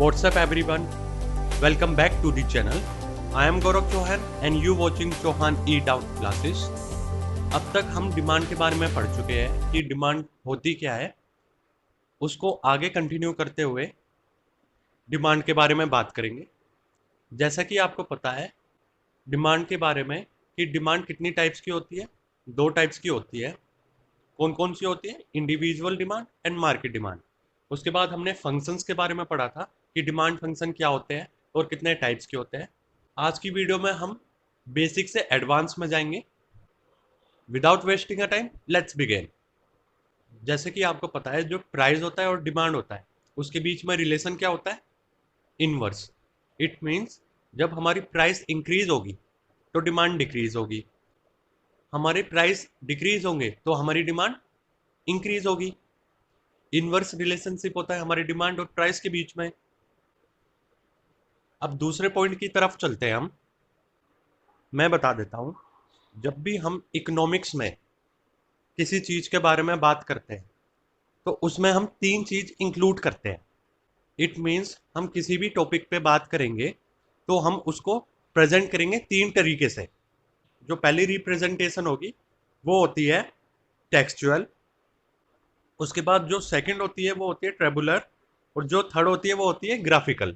What's up everyone? Welcome back to the channel. I am Gaurav Chauhan and you watching Chauhan Eat Out Classes. अब तक हम demand के बारे में पढ़ चुके हैं कि डिमांड होती क्या है। उसको आगे कंटिन्यू करते हुए डिमांड के बारे में बात करेंगे। जैसा कि आपको पता है डिमांड के बारे में कि डिमांड कितनी टाइप्स की होती है। 2 टाइप्स की होती है। कौन कौन सी होती है? Individual demand and market demand. उसके बाद हमने फंक्शंस के बारे में पढ़ा था कि डिमांड फंक्शन क्या होते हैं और कितने टाइप्स के होते हैं। आज की वीडियो में हम बेसिक से एडवांस में जाएंगे। Without wasting a time let's begin. जैसे कि आपको पता है जो प्राइस होता है और डिमांड होता है उसके बीच में रिलेशन क्या होता है? इनवर्स। इट मीन्स जब हमारी प्राइस इंक्रीज होगी तो डिमांड डिक्रीज होगी, हमारे प्राइस डिक्रीज होंगे तो हमारी डिमांड इंक्रीज होगी। इनवर्स रिलेशनशिप होता है हमारी डिमांड और प्राइस के बीच में। अब दूसरे पॉइंट की तरफ चलते हैं हम। मैं बता देता हूं, जब भी हम इकोनॉमिक्स में किसी चीज के बारे में बात करते हैं तो उसमें हम 3 चीज इंक्लूड करते हैं। इट मीन्स हम किसी भी टॉपिक पे बात करेंगे तो हम उसको प्रेजेंट करेंगे 3 तरीके से। जो पहली रिप्रेजेंटेशन होगी वो होती है टेक्सचुअल, उसके बाद जो सेकंड होती है वो होती है ट्रेबुलर और जो थर्ड होती है वो होती है ग्राफिकल।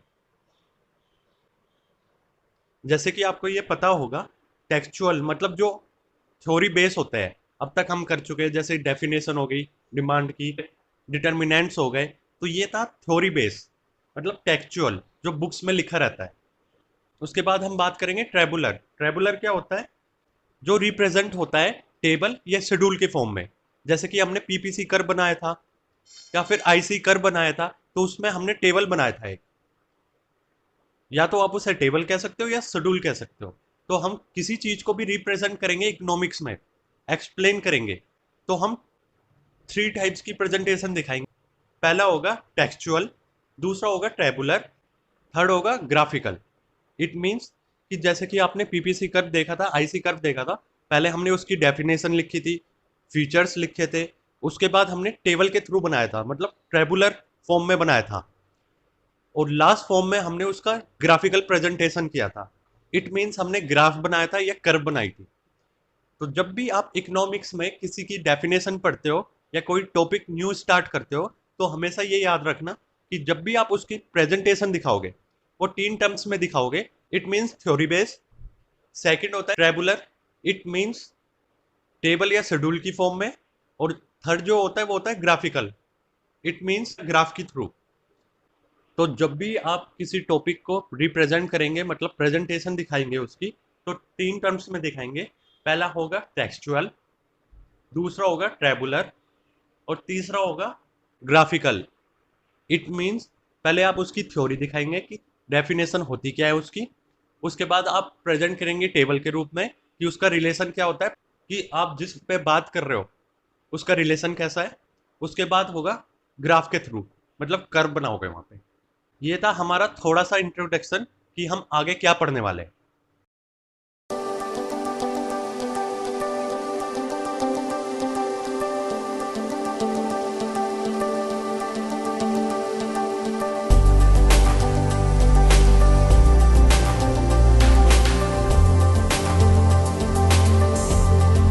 जैसे कि आपको ये पता होगा टेक्सचुअल मतलब जो थ्योरी बेस होता है अब तक हम कर चुके हैं, जैसे डेफिनेशन हो गई डिमांड की, डिटर्मिनेंट्स हो गए, तो ये था थ्योरी बेस मतलब टेक्सचुअल जो बुक्स में लिखा रहता है। उसके बाद हम बात करेंगे ट्रेबुलर। ट्रेबुलर क्या होता है? जो रिप्रेजेंट होता है टेबल या शेड्यूल के फॉर्म में। जैसे कि हमने पीपीसी कर बनाया था या फिर आईसी कर बनाया था तो उसमें हमने टेबल बनाया था एक, या तो आप उसे टेबल कह सकते हो या शेड्यूल कह सकते हो। तो हम किसी चीज को भी रिप्रेजेंट करेंगे इकोनॉमिक्स में, एक्सप्लेन करेंगे, तो हम 3 टाइप्स की प्रेजेंटेशन दिखाएंगे। पहला होगा टेक्सचुअल, दूसरा होगा ट्रेबुलर, थर्ड होगा ग्राफिकल। इट मीन्स कि जैसे कि आपने पीपीसी कर्व देखा था, आईसी कर्व देखा था, पहले हमने उसकी डेफिनेशन लिखी थी, फीचर्स लिखे थे, उसके बाद हमने टेबल के थ्रू बनाया था मतलब ट्रेबुलर फॉर्म में बनाया था, और लास्ट फॉर्म में हमने उसका ग्राफिकल प्रेजेंटेशन किया था। इट मीन्स हमने ग्राफ बनाया था या कर्व बनाई थी। तो जब भी आप इकोनॉमिक्स में किसी की डेफिनेशन पढ़ते हो या कोई टॉपिक न्यू स्टार्ट करते हो तो हमेशा ये याद रखना कि जब भी आप उसकी प्रेजेंटेशन दिखाओगे वो 3 टर्म्स में दिखाओगे। It means theory base, second होता है ट्रेबुलर, इट मीन्स टेबल या शेड्यूल की फॉर्म में, और थर्ड जो होता है वो होता है ग्राफिकल, इट मीन्स ग्राफ की थ्रू। तो जब भी आप किसी टॉपिक को रिप्रेजेंट करेंगे मतलब प्रेजेंटेशन दिखाएंगे उसकी, तो 3 टर्म्स में दिखाएंगे। पहला होगा टेक्सचुअल, दूसरा होगा ट्रेबुलर और तीसरा होगा ग्राफिकल। इट मीन्स पहले आप उसकी थ्योरी दिखाएंगे कि डेफिनेशन होती क्या है उसकी, उसके बाद आप प्रेजेंट करेंगे टेबल के रूप में कि उसका रिलेशन क्या होता है, कि आप जिस पे बात कर रहे हो उसका रिलेशन कैसा है। उसके बाद होगा ग्राफ के थ्रू मतलब कर्व बनाओगे वहां पे। ये था हमारा थोड़ा सा इंट्रोडक्शन कि हम आगे क्या पढ़ने वाले हैं।